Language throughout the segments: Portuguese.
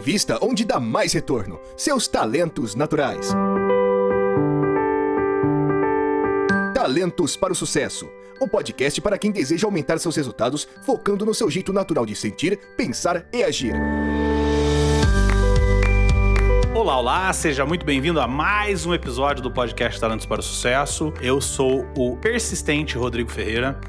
invista onde dá mais retorno. Seus talentos naturais. Talentos para o Sucesso. Um podcast para quem deseja aumentar seus resultados, focando no seu jeito natural de sentir, pensar e agir. Olá, seja muito bem-vindo a mais um episódio do podcast Talentos para o Sucesso. Eu sou o persistente Rodrigo Ferreira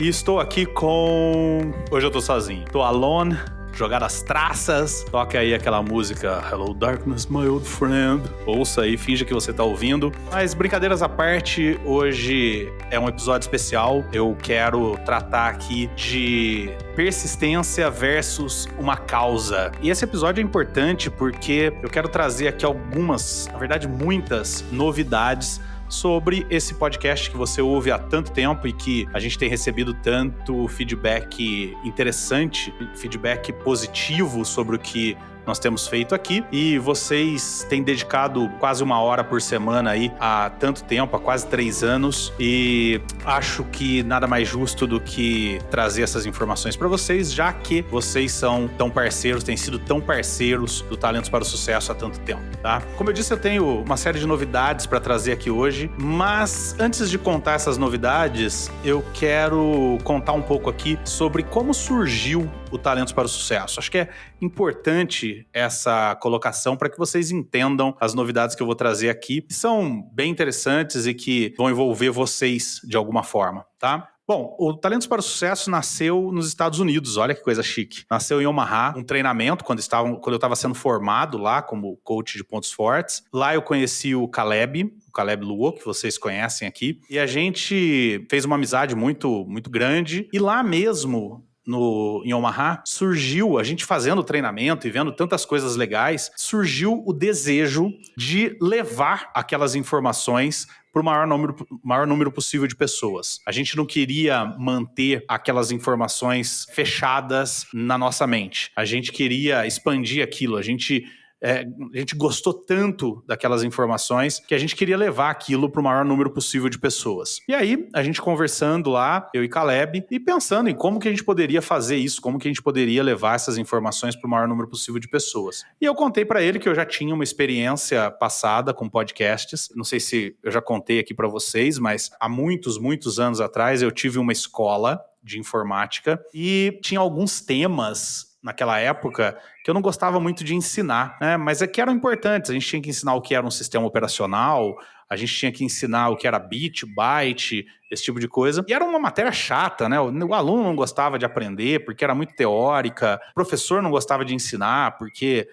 e estou aqui com... Hoje eu tô sozinho. Tô alone, jogar as traças. Toca aí aquela música Hello Darkness, My Old Friend. Ouça aí, finja que você tá ouvindo. Mas brincadeiras à parte, hoje é um episódio especial. Eu quero tratar aqui de persistência versus uma causa. E esse episódio é importante porque eu quero trazer aqui algumas, na verdade muitas novidades sobre esse podcast que você ouve há tanto tempo e que a gente tem recebido tanto feedback interessante, feedback positivo sobre o que nós temos feito aqui, e vocês têm dedicado quase 1 hora por semana aí há tanto tempo, há quase 3 anos, e acho que nada mais justo do que trazer essas informações para vocês, já que vocês são tão parceiros, têm sido tão parceiros do Talentos para o Sucesso há tanto tempo, tá? Como eu disse, eu tenho uma série de novidades para trazer aqui hoje, mas antes de contar essas novidades, eu quero contar um pouco aqui sobre como surgiu o Talentos para o Sucesso. Acho que é importante essa colocação para que vocês entendam as novidades que eu vou trazer aqui, que são bem interessantes e que vão envolver vocês de alguma forma, tá? Bom, o Talentos para o Sucesso nasceu nos Estados Unidos, olha que coisa chique. Nasceu em Omaha, um treinamento quando eu estava sendo formado lá como coach de pontos fortes. Lá eu conheci o Caleb Luo, que vocês conhecem aqui, e a gente fez uma amizade muito, muito grande. E lá mesmo, em Omaha, surgiu, a gente fazendo treinamento e vendo tantas coisas legais, surgiu o desejo de levar aquelas informações para o maior número possível de pessoas. A gente não queria manter aquelas informações fechadas na nossa mente. A gente queria expandir aquilo. A gente gostou tanto daquelas informações que a gente queria levar aquilo para o maior número possível de pessoas. E aí, a gente conversando lá, eu e Caleb, e pensando em como que a gente poderia fazer isso, como que a gente poderia levar essas informações para o maior número possível de pessoas. E eu contei para ele que eu já tinha uma experiência passada com podcasts. Não sei se eu já contei aqui para vocês, mas há muitos, muitos anos atrás eu tive uma escola de informática e tinha alguns temas naquela época que eu não gostava muito de ensinar, né? Mas é que eram importantes. A gente tinha que ensinar o que era um sistema operacional, a gente tinha que ensinar o que era bit, byte, esse tipo de coisa. E era uma matéria chata, né? O aluno não gostava de aprender porque era muito teórica, o professor não gostava de ensinar porque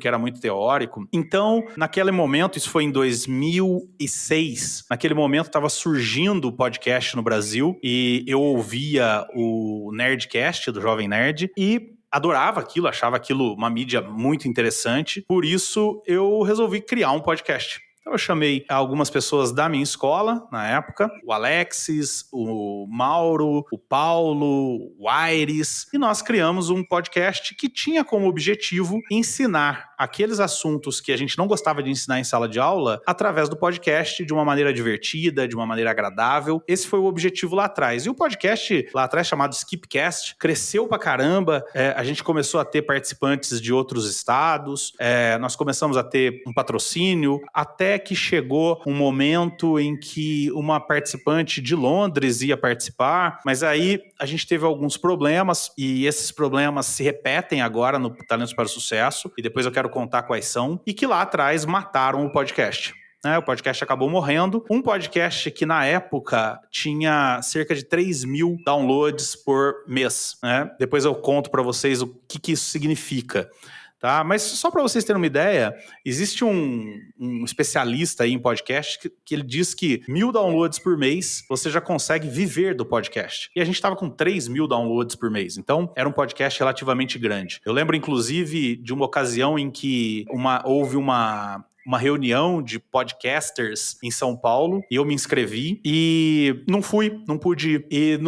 era muito teórico. Então, naquele momento, isso foi em 2006, naquele momento estava surgindo o podcast no Brasil e eu ouvia o Nerdcast do Jovem Nerd e adorava aquilo, achava aquilo uma mídia muito interessante. Por isso, eu resolvi criar um podcast. Então, eu chamei algumas pessoas da minha escola, na época, o Alexis, o Mauro, o Paulo, o Aires, e nós criamos um podcast que tinha como objetivo ensinar aqueles assuntos que a gente não gostava de ensinar em sala de aula através do podcast de uma maneira divertida, de uma maneira agradável. Esse foi o objetivo lá atrás. E o podcast lá atrás, chamado Skipcast, cresceu pra caramba. A gente começou a ter participantes de outros estados, nós começamos a ter um patrocínio, até que chegou um momento em que uma participante de Londres ia participar, mas aí a gente teve alguns problemas e esses problemas se repetem agora no Talentos para o Sucesso, e depois eu quero contar quais são, e que lá atrás mataram o podcast. O podcast acabou morrendo. Um podcast que na época tinha cerca de 3.000 downloads por mês, né? Depois eu conto para vocês o que isso significa. Tá? Mas só para vocês terem uma ideia, existe um especialista aí em podcast que ele diz que 1.000 downloads por mês você já consegue viver do podcast. E a gente estava com 3.000 downloads por mês. Então, era um podcast relativamente grande. Eu lembro, inclusive, de uma ocasião em que houve uma reunião de podcasters em São Paulo e eu me inscrevi e não pude ir. E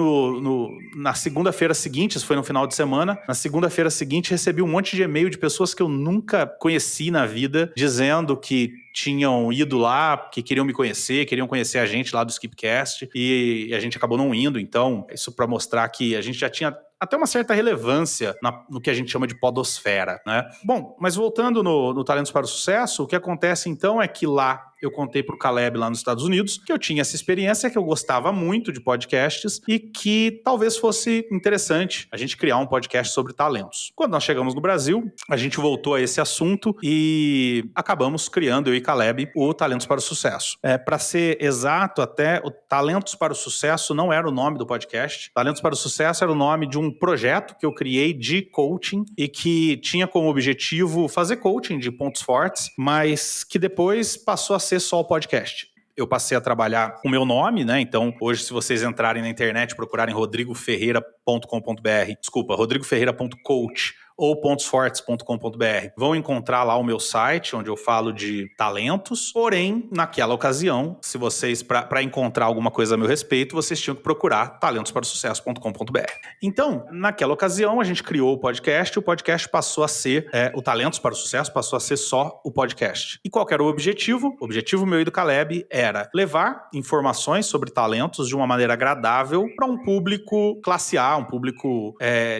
na segunda-feira seguinte, isso foi no final de semana, na segunda-feira seguinte recebi um monte de e-mail de pessoas que eu nunca conheci na vida, dizendo que tinham ido lá, que queriam me conhecer, queriam conhecer a gente lá do Skipcast, e a gente acabou não indo. Então, isso para mostrar que a gente já tinha até uma certa relevância no que a gente chama de podosfera, né? Bom, mas voltando no Talentos para o Sucesso, o que acontece então é que lá eu contei pro Caleb lá nos Estados Unidos que eu tinha essa experiência, que eu gostava muito de podcasts e que talvez fosse interessante a gente criar um podcast sobre talentos. Quando nós chegamos no Brasil, a gente voltou a esse assunto e acabamos criando, eu e Caleb, o Talentos para o Sucesso. Para ser exato, até o Talentos para o Sucesso não era o nome do podcast. Talentos para o Sucesso era o nome de um projeto que eu criei de coaching e que tinha como objetivo fazer coaching de pontos fortes, mas que depois passou a ser só o podcast. Eu passei a trabalhar com o meu nome, né? Então, hoje, se vocês entrarem na internet e procurarem rodrigoferreira.com.br ou pontosfortes.com.br, vão encontrar lá o meu site, onde eu falo de talentos. Porém, naquela ocasião, se vocês, para encontrar alguma coisa a meu respeito, vocês tinham que procurar talentosparosucesso.com.br. Então, naquela ocasião, a gente criou o podcast passou a ser, o Talentos para o Sucesso passou a ser só o podcast. E qual era o objetivo? O objetivo meu e do Caleb era levar informações sobre talentos de uma maneira agradável para um público classe A, um público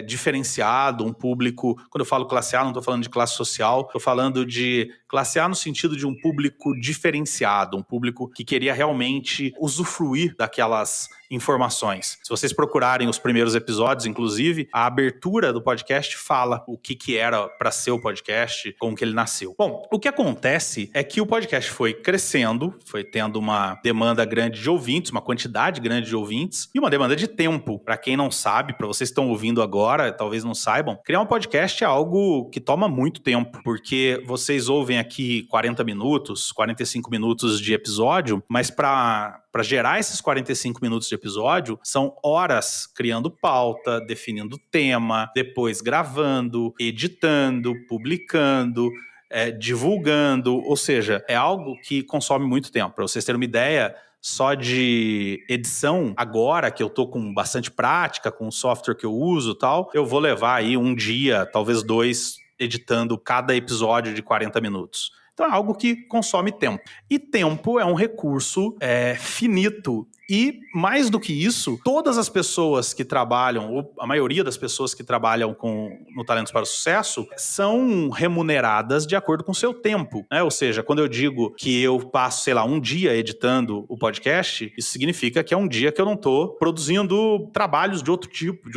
diferenciado, um público. Quando eu falo classe A, não estou falando de classe social, estou falando de classe A no sentido de um público diferenciado, um público que queria realmente usufruir daquelas informações. Se vocês procurarem os primeiros episódios, inclusive, a abertura do podcast fala o que era para ser o podcast, como que ele nasceu. Bom, o que acontece é que o podcast foi crescendo, foi tendo uma demanda grande de ouvintes, uma quantidade grande de ouvintes e uma demanda de tempo. Para quem não sabe, para vocês que estão ouvindo agora, talvez não saibam, criar um podcast é algo que toma muito tempo, porque vocês ouvem aqui 40 minutos, 45 minutos de episódio, mas para gerar esses 45 minutos de episódio, são horas criando pauta, definindo tema, depois gravando, editando, publicando, divulgando, ou seja, é algo que consome muito tempo. Para vocês terem uma ideia, só de edição, agora que eu tô com bastante prática, com o software que eu uso e tal, eu vou levar aí um dia, talvez 2, editando cada episódio de 40 minutos. Então é algo que consome tempo. E tempo é um recurso finito. E, mais do que isso, todas as pessoas que trabalham, ou a maioria das pessoas que trabalham no Talentos para o Sucesso, são remuneradas de acordo com o seu tempo, né? Ou seja, quando eu digo que eu passo, sei lá, um dia editando o podcast, isso significa que é um dia que eu não estou produzindo trabalhos de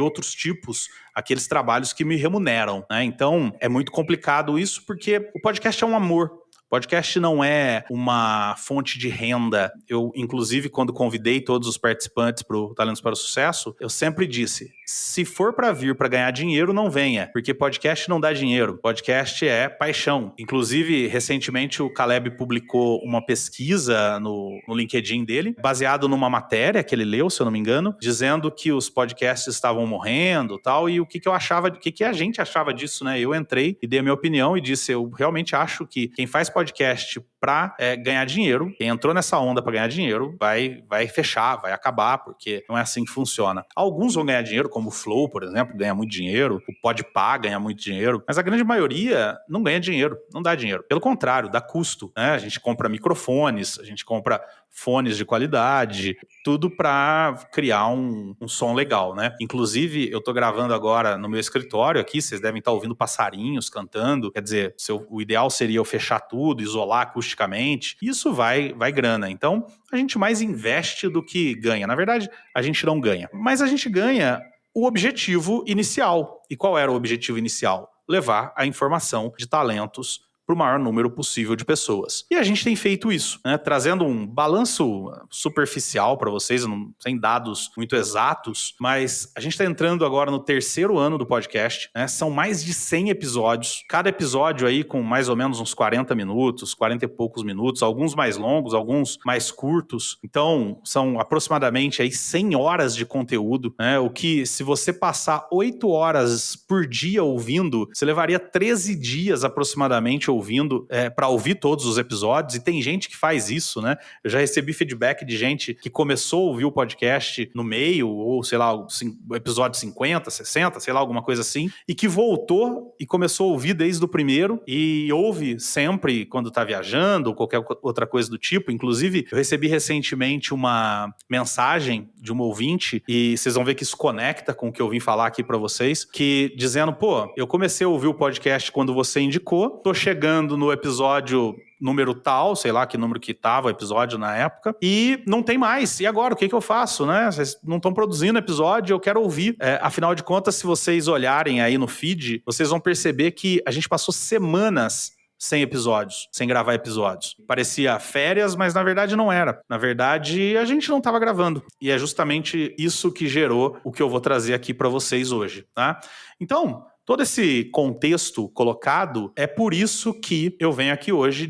outros tipos, aqueles trabalhos que me remuneram, né? Então, é muito complicado isso, porque o podcast é um amor. Podcast não é uma fonte de renda. Eu, inclusive, quando convidei todos os participantes para o Talentos para o Sucesso, eu sempre disse, se for para vir para ganhar dinheiro, não venha, porque podcast não dá dinheiro. Podcast é paixão. Inclusive, recentemente, o Caleb publicou uma pesquisa no LinkedIn dele, baseado numa matéria que ele leu, se eu não me engano, dizendo que os podcasts estavam morrendo e tal, e o que eu achava, o que a gente achava disso, né? Eu entrei e dei a minha opinião e disse, eu realmente acho que quem faz podcast para ganhar dinheiro, quem entrou nessa onda para ganhar dinheiro, vai fechar, vai acabar, porque não é assim que funciona. Alguns vão ganhar dinheiro, como o Flow, por exemplo, ganha muito dinheiro, o Podpah ganha muito dinheiro, mas a grande maioria não ganha dinheiro, não dá dinheiro. Pelo contrário, dá custo, né? A gente compra microfones, a gente compra fones de qualidade, tudo para criar um som legal, né? Inclusive, eu tô gravando agora no meu escritório aqui, vocês devem estar ouvindo passarinhos cantando, quer dizer, o ideal seria eu fechar tudo, isolar acusticamente, isso vai grana. Então, a gente mais investe do que ganha. Na verdade, a gente não ganha, mas a gente ganha o objetivo inicial. E qual era o objetivo inicial? Levar a informação de talentos para o maior número possível de pessoas. E a gente tem feito isso, né? Trazendo um balanço superficial para vocês, sem dados muito exatos, mas a gente está entrando agora no 3º ano do podcast, né? São mais de 100 episódios, cada episódio aí com mais ou menos uns 40 minutos, 40 e poucos minutos, alguns mais longos, alguns mais curtos. Então, são aproximadamente aí 100 horas de conteúdo, né? O que, se você passar 8 horas por dia ouvindo, você levaria 13 dias aproximadamente ouvindo ouvindo para ouvir todos os episódios, e tem gente que faz isso, né? Eu já recebi feedback de gente que começou a ouvir o podcast no meio, ou sei lá, o episódio 50, 60, sei lá, alguma coisa assim, e que voltou e começou a ouvir desde o primeiro, e ouve sempre quando está viajando, ou qualquer outra coisa do tipo. Inclusive, eu recebi recentemente uma mensagem de uma ouvinte, e vocês vão ver que isso conecta com o que eu vim falar aqui para vocês, que dizendo, pô, eu comecei a ouvir o podcast quando você indicou, tô chegando no episódio número tal, sei lá que número que tava o episódio na época, e não tem mais. E agora, o que eu faço, né? Vocês não estão produzindo episódio, eu quero ouvir. Afinal de contas, se vocês olharem aí no feed, vocês vão perceber que a gente passou semanas sem episódios, sem gravar episódios. Parecia férias, mas na verdade não era. Na verdade, a gente não estava gravando. E é justamente isso que gerou o que eu vou trazer aqui para vocês hoje, tá? Então, todo esse contexto colocado, é por isso que eu venho aqui hoje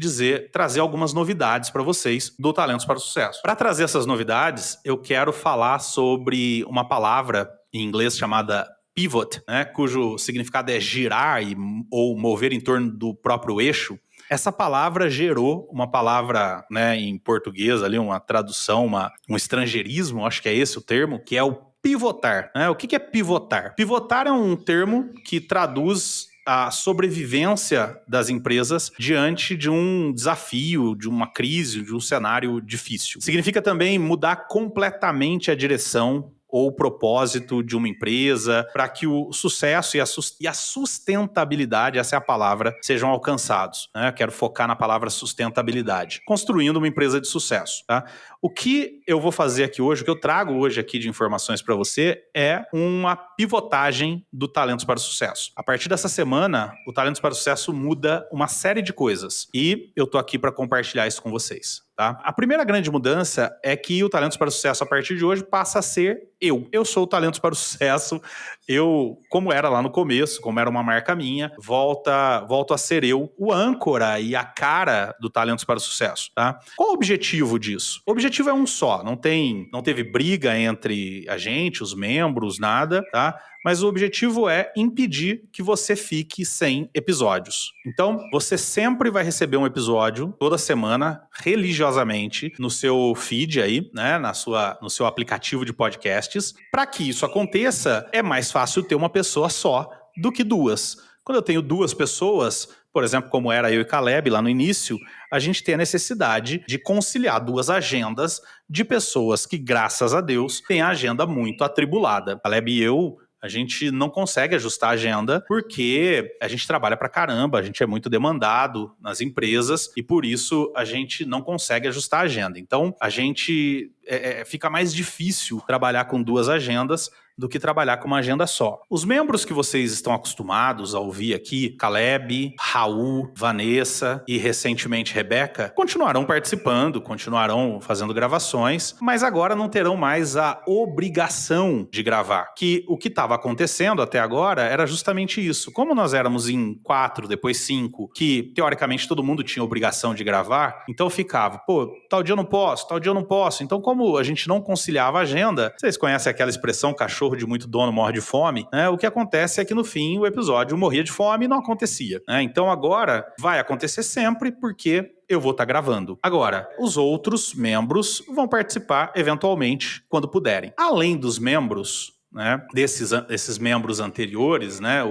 trazer algumas novidades para vocês do Talentos para o Sucesso. Para trazer essas novidades, eu quero falar sobre uma palavra em inglês chamada pivot, né, cujo significado é girar ou mover em torno do próprio eixo. Essa palavra gerou uma palavra, né, em português, ali, uma tradução, um estrangeirismo, acho que é esse o termo, que é o pivotar. Né? O que é pivotar? Pivotar é um termo que traduz a sobrevivência das empresas diante de um desafio, de uma crise, de um cenário difícil. Significa também mudar completamente a direção ou o propósito de uma empresa para que o sucesso e a sustentabilidade, essa é a palavra, sejam alcançados. Né? Quero focar na palavra sustentabilidade. Construindo uma empresa de sucesso. Tá? O que eu vou fazer aqui hoje, o que eu trago hoje aqui de informações para você é uma pivotagem do Talentos para o Sucesso. A partir dessa semana, o Talentos para o Sucesso muda uma série de coisas e eu tô aqui para compartilhar isso com vocês. Tá? A primeira grande mudança é que o Talentos para o Sucesso, a partir de hoje, passa a ser eu. Eu sou o Talentos para o Sucesso. Eu, como era lá no começo, como era uma marca minha, volto a ser eu, o âncora e a cara do Talentos para o Sucesso. Tá? Qual o objetivo disso? O objetivo é um só. Não teve briga entre a gente, os membros, nada, tá? Mas o objetivo é impedir que você fique sem episódios. Então, você sempre vai receber um episódio toda semana, religiosamente, no seu feed aí, né, no seu aplicativo de podcasts. Para que isso aconteça, é mais fácil ter uma pessoa só do que duas. Quando eu tenho duas pessoas, por exemplo, como era eu e Caleb lá no início, a gente tem a necessidade de conciliar duas agendas de pessoas que, graças a Deus, têm a agenda muito atribulada. Caleb e eu, a gente não consegue ajustar a agenda porque a gente trabalha pra caramba, a gente é muito demandado nas empresas e por isso a gente não consegue ajustar a agenda. Então, a gente fica mais difícil trabalhar com duas agendas do que trabalhar com uma agenda só. Os membros que vocês estão acostumados a ouvir aqui, Caleb, Raul, Vanessa e recentemente Rebeca, continuarão participando, continuarão fazendo gravações, mas agora não terão mais a obrigação de gravar. Que o que estava acontecendo até agora era justamente isso. Como nós éramos em 4, depois 5, que teoricamente todo mundo tinha obrigação de gravar, então ficava, pô, tal dia eu não posso, tal dia eu não posso. Então, como a gente não conciliava a agenda, vocês conhecem aquela expressão cachorro de muito dono morre de fome, né? O que acontece é que no fim o episódio morria de fome e não acontecia, né? Então agora vai acontecer sempre porque eu vou estar gravando. Agora, os outros membros vão participar eventualmente quando puderem. Além dos membros, né, desses membros anteriores, né,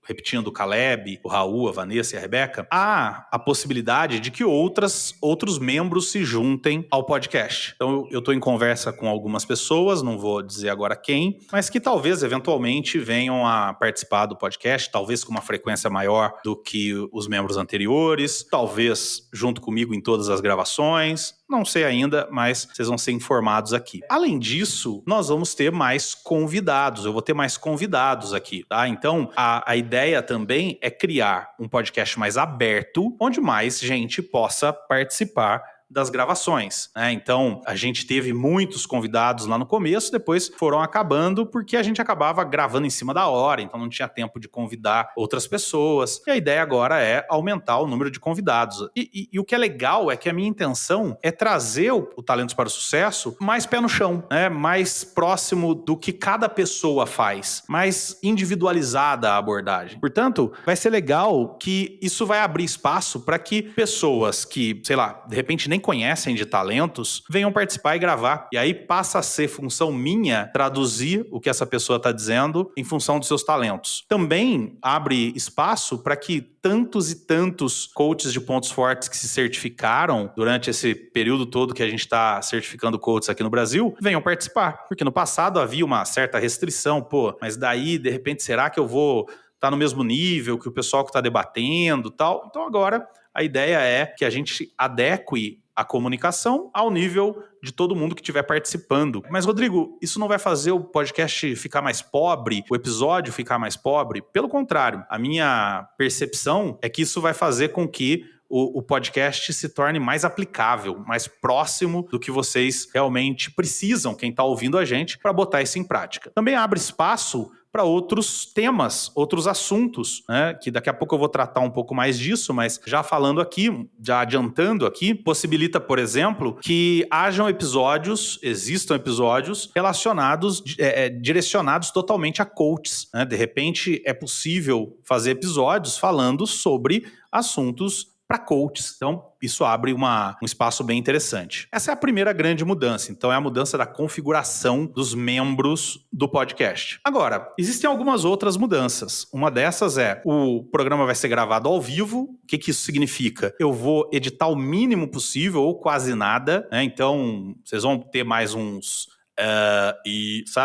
repetindo o Caleb, o Raul, a Vanessa e a Rebeca, há a possibilidade de que outros membros se juntem ao podcast. Então, eu estou em conversa com algumas pessoas, não vou dizer agora quem, mas que talvez, eventualmente, venham a participar do podcast, talvez com uma frequência maior do que os membros anteriores, talvez junto comigo em todas as gravações. Não sei ainda, mas vocês vão ser informados aqui. Além disso, nós vamos ter mais convidados. Eu vou ter mais convidados aqui, tá? Então, a ideia também é criar um podcast mais aberto, onde mais gente possa participar das gravações, né? Então, a gente teve muitos convidados lá no começo, depois foram acabando porque a gente acabava gravando em cima da hora, então não tinha tempo de convidar outras pessoas. E a ideia agora é aumentar o número de convidados. E o que é legal é que a minha intenção é trazer o Talentos para o Sucesso mais pé no chão, né? Mais próximo do que cada pessoa faz, mais individualizada a abordagem. Portanto, vai ser legal que isso vai abrir espaço para que pessoas que, sei lá, de repente nem conhecem de talentos, venham participar e gravar. E aí passa a ser função minha traduzir o que essa pessoa está dizendo em função dos seus talentos. Também abre espaço para que tantos e tantos coaches de pontos fortes que se certificaram durante esse período todo que a gente está certificando coaches aqui no Brasil, venham participar. Porque no passado havia uma certa restrição, mas daí, de repente, será que eu vou estar no mesmo nível que o pessoal que está debatendo e tal? Então agora a ideia é que a gente adeque a comunicação ao nível de todo mundo que estiver participando. Mas, Rodrigo, isso não vai fazer o podcast ficar mais pobre, o episódio ficar mais pobre? Pelo contrário, a minha percepção é que isso vai fazer com que o podcast se torne mais aplicável, mais próximo do que vocês realmente precisam, quem está ouvindo a gente, para botar isso em prática. Também abre espaço para outros temas, outros assuntos, né? Que daqui a pouco eu vou tratar um pouco mais disso, mas já falando aqui, já adiantando aqui, possibilita, por exemplo, que existam episódios relacionados, direcionados totalmente a coaches, né? De repente é possível fazer episódios falando sobre assuntos para coaches. Então, isso abre um espaço bem interessante. Essa é a primeira grande mudança. Então, é a mudança da configuração dos membros do podcast. Agora, existem algumas outras mudanças. Uma dessas é, o programa vai ser gravado ao vivo. O que isso significa? Eu vou editar o mínimo possível ou quase nada, né? Então, vocês vão ter mais uns...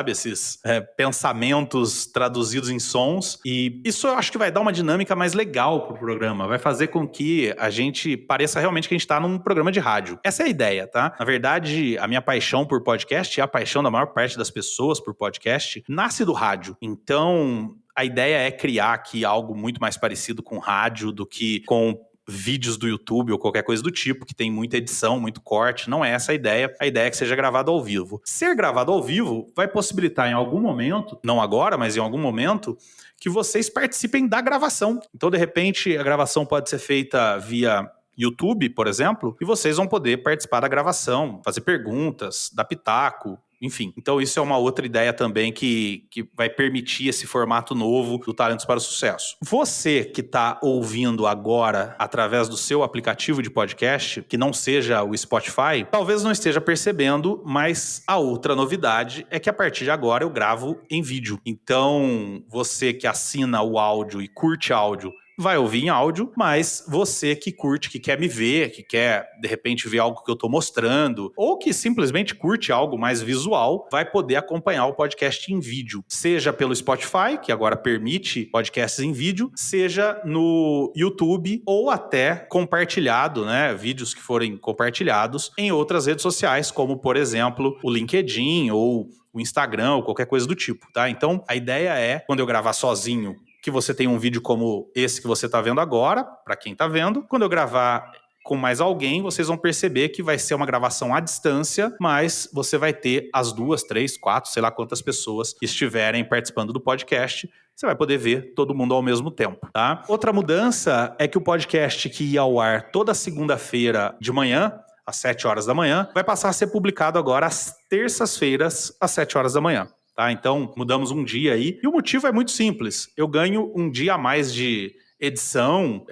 esses pensamentos traduzidos em sons, e isso eu acho que vai dar uma dinâmica mais legal pro programa, vai fazer com que a gente pareça realmente que a gente tá num programa de rádio. Essa é a ideia, tá? Na verdade, a minha paixão por podcast e a paixão da maior parte das pessoas por podcast nasce do rádio. Então, a ideia é criar aqui algo muito mais parecido com rádio do que com vídeos do YouTube ou qualquer coisa do tipo, que tem muita edição, muito corte. Não é essa a ideia. A ideia é que seja gravado ao vivo. Ser gravado ao vivo vai possibilitar em algum momento, não agora, mas em algum momento, que vocês participem da gravação. Então, de repente, a gravação pode ser feita via YouTube, por exemplo, e vocês vão poder participar da gravação, fazer perguntas, dar pitaco, enfim. Então isso é uma outra ideia também que vai permitir esse formato novo do Talentos para o Sucesso. Você que está ouvindo agora através do seu aplicativo de podcast, que não seja o Spotify, talvez não esteja percebendo, mas a outra novidade é que a partir de agora eu gravo em vídeo. Então você que assina o áudio e curte áudio, vai ouvir em áudio, mas você que curte, que quer me ver, que quer, de repente, ver algo que eu estou mostrando, ou que simplesmente curte algo mais visual, vai poder acompanhar o podcast em vídeo. Seja pelo Spotify, que agora permite podcasts em vídeo, seja no YouTube, ou até compartilhado, né? Vídeos que forem compartilhados em outras redes sociais, como, por exemplo, o LinkedIn, ou o Instagram, ou qualquer coisa do tipo, tá? Então, a ideia é, quando eu gravar sozinho, que você tenha um vídeo como esse que você está vendo agora, para quem está vendo. Quando eu gravar com mais alguém, vocês vão perceber que vai ser uma gravação à distância, mas você vai ter as 2, 3, 4, sei lá quantas pessoas que estiverem participando do podcast. Você vai poder ver todo mundo ao mesmo tempo, tá? Outra mudança é que o podcast que ia ao ar toda segunda-feira de manhã, às 7 horas da manhã, vai passar a ser publicado agora às terças-feiras, às 7 horas da manhã. Tá? Então, mudamos um dia aí. E o motivo é muito simples. Eu ganho um dia a mais de edição,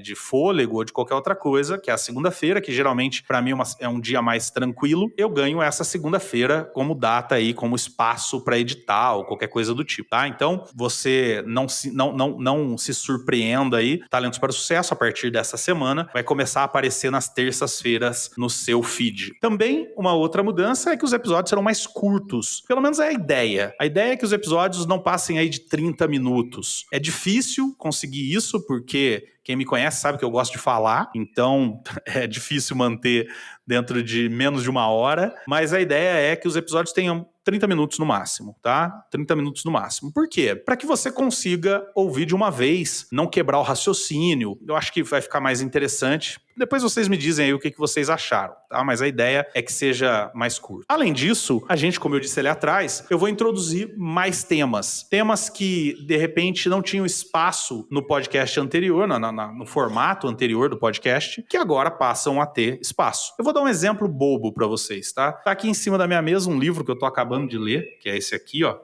de fôlego ou de qualquer outra coisa, que é a segunda-feira, que geralmente para mim é um dia mais tranquilo. Eu ganho essa segunda-feira como data aí, como espaço para editar ou qualquer coisa do tipo, tá? Então, você não se surpreenda aí. Talentos para o Sucesso, a partir dessa semana, vai começar a aparecer nas terças-feiras no seu feed. Também, uma outra mudança é que os episódios serão mais curtos. Pelo menos é a ideia. A ideia é que os episódios não passem aí de 30 minutos. É difícil conseguir isso, porque quem me conhece sabe que eu gosto de falar, então é difícil manter dentro de menos de 1 hora, mas a ideia é que os episódios tenham 30 minutos no máximo, tá? 30 minutos no máximo. Por quê? Para que você consiga ouvir de uma vez, não quebrar o raciocínio. Eu acho que vai ficar mais interessante. Depois vocês me dizem aí o que vocês acharam, tá? Mas a ideia é que seja mais curto. Além disso, a gente, como eu disse ali atrás, eu vou introduzir mais temas. Temas que, de repente, não tinham espaço no podcast anterior, no formato anterior do podcast, que agora passam a ter espaço. Eu vou dar um exemplo bobo para vocês, tá? Tá aqui em cima da minha mesa um livro que eu tô acabando de ler, que é esse aqui, ó.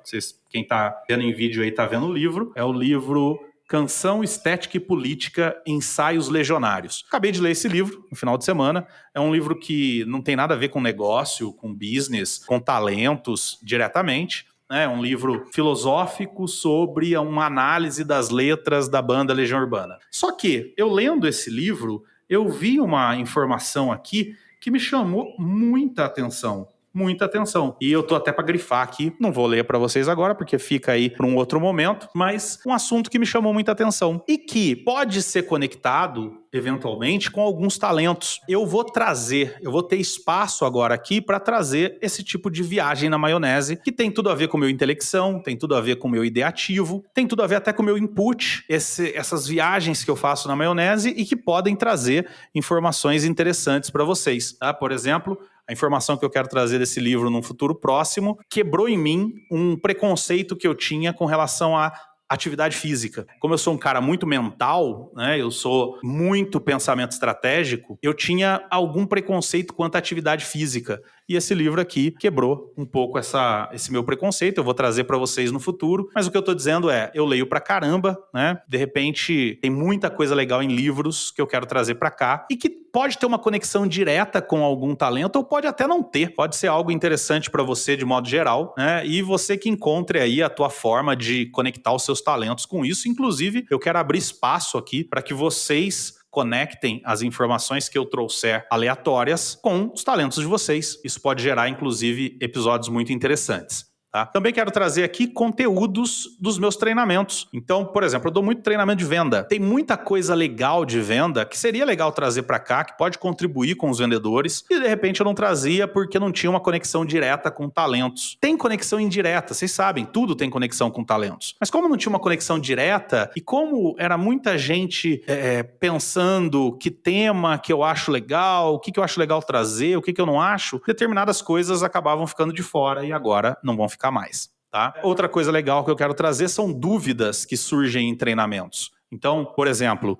Quem tá vendo em vídeo aí tá vendo o livro. É o livro Canção, Estética e Política, Ensaios Legionários. Acabei de ler esse livro no final de semana. É um livro que não tem nada a ver com negócio, com business, com talentos diretamente. É um livro filosófico sobre uma análise das letras da banda Legião Urbana. Só que, eu lendo esse livro, eu vi uma informação aqui que me chamou muita atenção. Muita atenção. E eu tô até para grifar aqui, não vou ler para vocês agora, porque fica aí para um outro momento, mas um assunto que me chamou muita atenção e que pode ser conectado, eventualmente, com alguns talentos. Eu vou ter espaço agora aqui para trazer esse tipo de viagem na maionese, que tem tudo a ver com o meu intelecção, tem tudo a ver com o meu ideativo, tem tudo a ver até com o meu input, essas viagens que eu faço na maionese e que podem trazer informações interessantes para vocês, tá? Por exemplo, a informação que eu quero trazer desse livro num futuro próximo quebrou em mim um preconceito que eu tinha com relação à atividade física. Como eu sou um cara muito mental, né, eu sou muito pensamento estratégico, eu tinha algum preconceito quanto à atividade física. E esse livro aqui quebrou um pouco esse meu preconceito. Eu vou trazer para vocês no futuro. Mas o que eu tô dizendo é, eu leio pra caramba, né? De repente, tem muita coisa legal em livros que eu quero trazer para cá e que pode ter uma conexão direta com algum talento ou pode até não ter. Pode ser algo interessante para você de modo geral, né? E você que encontre aí a tua forma de conectar os seus talentos com isso. Inclusive, eu quero abrir espaço aqui para que vocês conectem as informações que eu trouxer aleatórias com os talentos de vocês. Isso pode gerar, inclusive, episódios muito interessantes. Tá? Também quero trazer aqui conteúdos dos meus treinamentos. Então, por exemplo, eu dou muito treinamento de venda. Tem muita coisa legal de venda que seria legal trazer para cá, que pode contribuir com os vendedores. E, de repente, eu não trazia porque não tinha uma conexão direta com talentos. Tem conexão indireta, vocês sabem, tudo tem conexão com talentos. Mas como não tinha uma conexão direta e como era muita gente pensando que tema que eu acho legal, o que eu acho legal trazer, o que eu não acho, determinadas coisas acabavam ficando de fora e agora não vão ficar mais, tá? Outra coisa legal que eu quero trazer são dúvidas que surgem em treinamentos. Então, por exemplo,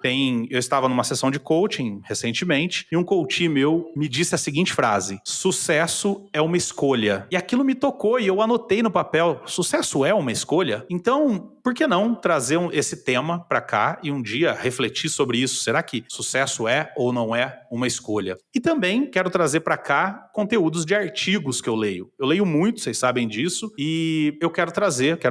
eu estava numa sessão de coaching recentemente e um coach meu me disse a seguinte frase: sucesso é uma escolha. E aquilo me tocou e eu anotei no papel: sucesso é uma escolha? Então, por que não trazer esse tema para cá e um dia refletir sobre isso? Será que sucesso é ou não é uma escolha? E também quero trazer para cá conteúdos de artigos que eu leio. Eu leio muito, vocês sabem disso, e eu quero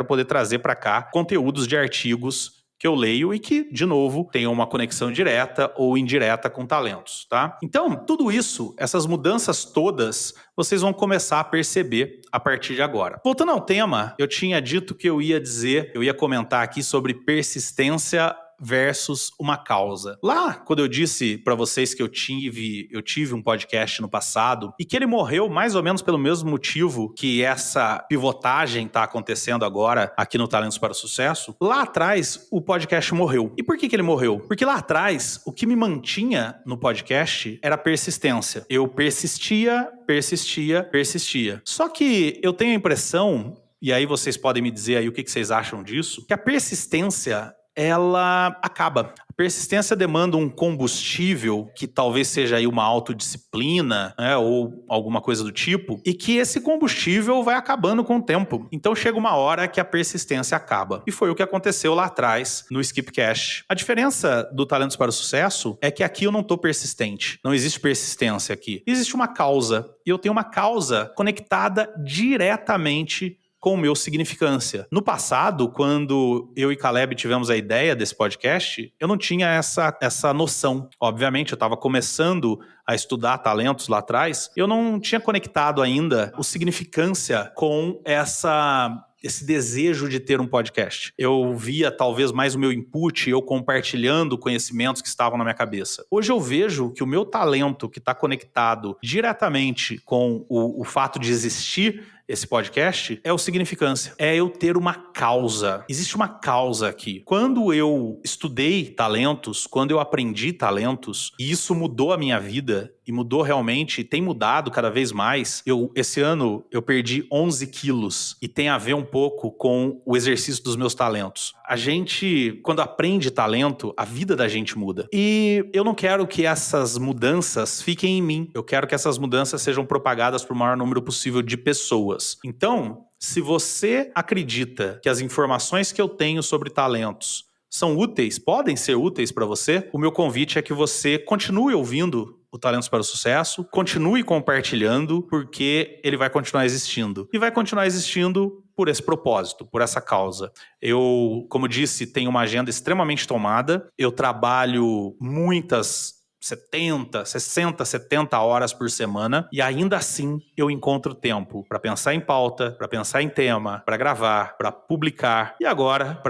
poder trazer para cá conteúdos de artigos que eu leio e que, de novo, tenham uma conexão direta ou indireta com talentos, tá? Então, tudo isso, essas mudanças todas, vocês vão começar a perceber a partir de agora. Voltando ao tema, eu tinha dito que eu ia comentar aqui sobre persistência versus uma causa. Lá, quando eu disse para vocês que eu tive um podcast no passado e que ele morreu mais ou menos pelo mesmo motivo que essa pivotagem está acontecendo agora aqui no Talentos para o Sucesso, lá atrás o podcast morreu. E por que ele morreu? Porque lá atrás o que me mantinha no podcast era persistência. Eu persistia. Só que eu tenho a impressão, e aí vocês podem me dizer aí o que vocês acham disso, que a persistência ela acaba. A persistência demanda um combustível que talvez seja aí uma autodisciplina, né, ou alguma coisa do tipo, e que esse combustível vai acabando com o tempo. Então chega uma hora que a persistência acaba. E foi o que aconteceu lá atrás no Skipcast. A diferença do Talentos para o Sucesso é que aqui eu não estou persistente. Não existe persistência aqui. Existe uma causa. E eu tenho uma causa conectada diretamente com o meu significância. No passado, quando eu e Caleb tivemos a ideia desse podcast, eu não tinha essa noção. Obviamente, eu estava começando a estudar talentos lá atrás, eu não tinha conectado ainda o significância com esse desejo de ter um podcast. Eu via talvez mais o meu input, eu compartilhando conhecimentos que estavam na minha cabeça. Hoje eu vejo que o meu talento, que está conectado diretamente com o fato de existir esse podcast, é o Significância. É eu ter uma causa. Existe uma causa aqui. Quando eu estudei talentos, quando eu aprendi talentos, e isso mudou a minha vida, e mudou realmente, e tem mudado cada vez mais. Esse ano eu perdi 11 quilos, e tem a ver um pouco com o exercício dos meus talentos. A gente, quando aprende talento, a vida da gente muda. E eu não quero que essas mudanças fiquem em mim. Eu quero que essas mudanças sejam propagadas para o maior número possível de pessoas. Então, se você acredita que as informações que eu tenho sobre talentos são úteis, podem ser úteis para você, o meu convite é que você continue ouvindo o Talentos para o Sucesso, continue compartilhando, porque ele vai continuar existindo. E vai continuar existindo por esse propósito, por essa causa. Eu, como disse, tenho uma agenda extremamente tomada, eu trabalho muitas 60, 70 horas por semana, e ainda assim eu encontro tempo para pensar em pauta, para pensar em tema, para gravar, para publicar, e agora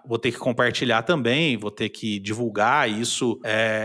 vou ter que compartilhar também, vou ter que divulgar isso.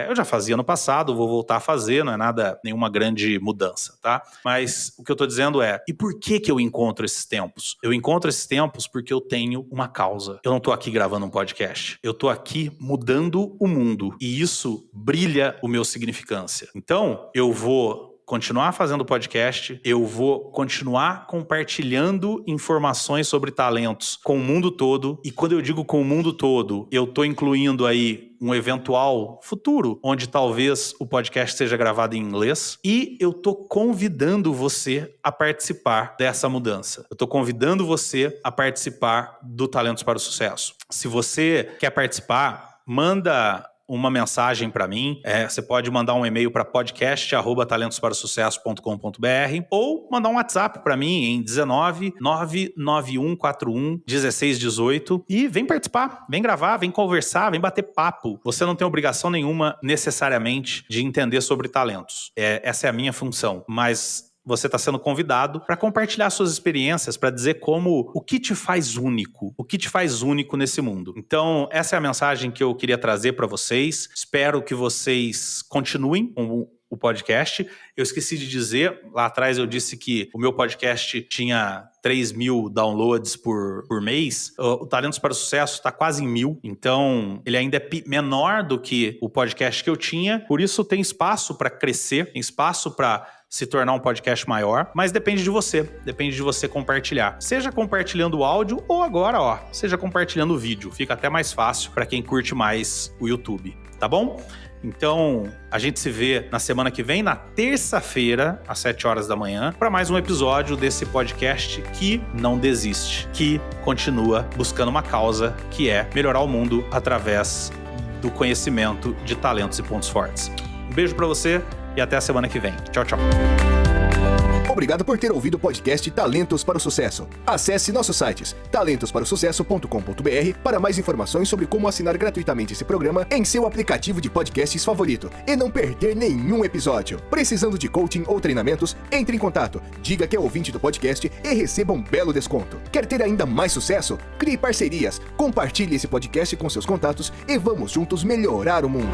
Eu já fazia no passado, vou voltar a fazer, não é nenhuma grande mudança, tá? Mas o que eu tô dizendo e por que eu encontro esses tempos? Eu encontro esses tempos porque eu tenho uma causa. Eu não tô aqui gravando um podcast, eu tô aqui mudando o mundo, e isso brilha o meu Significância. Então, eu vou continuar fazendo podcast, eu vou continuar compartilhando informações sobre talentos com o mundo todo, e quando eu digo com o mundo todo, eu tô incluindo aí um eventual futuro, onde talvez o podcast seja gravado em inglês, e eu tô convidando você a participar dessa mudança. Eu tô convidando você a participar do Talentos para o Sucesso. Se você quer participar, manda uma mensagem para mim. Você pode mandar um e-mail para podcast@talentosparosucesso.com.br ou mandar um WhatsApp para mim em 19 99141 1618 e vem participar, vem gravar, vem conversar, vem bater papo. Você não tem obrigação nenhuma necessariamente de entender sobre talentos. Essa é a minha função, mas você está sendo convidado para compartilhar suas experiências, para dizer o que te faz único, nesse mundo. Então, essa é a mensagem que eu queria trazer para vocês. Espero que vocês continuem com o podcast. Eu esqueci de dizer, lá atrás eu disse que o meu podcast tinha 3.000 downloads por mês. O Talentos para o Sucesso está quase em 1.000, então ele ainda é menor do que o podcast que eu tinha, por isso tem espaço para crescer, tem espaço para se tornar um podcast maior, mas depende de você compartilhar. Seja compartilhando o áudio ou agora, seja compartilhando o vídeo. Fica até mais fácil para quem curte mais o YouTube, tá bom? Então, a gente se vê na semana que vem, na terça-feira, às 7 horas da manhã, para mais um episódio desse podcast que não desiste, que continua buscando uma causa, que é melhorar o mundo através do conhecimento de talentos e pontos fortes. Um beijo para você e até a semana que vem. Tchau, tchau. Obrigado por ter ouvido o podcast Talentos para o Sucesso. Acesse nossos sites talentosparosucesso.com.br para mais informações sobre como assinar gratuitamente esse programa em seu aplicativo de podcasts favorito e não perder nenhum episódio. Precisando de coaching ou treinamentos? Entre em contato, diga que é ouvinte do podcast e receba um belo desconto. Quer ter ainda mais sucesso? Crie parcerias, compartilhe esse podcast com seus contatos e vamos juntos melhorar o mundo.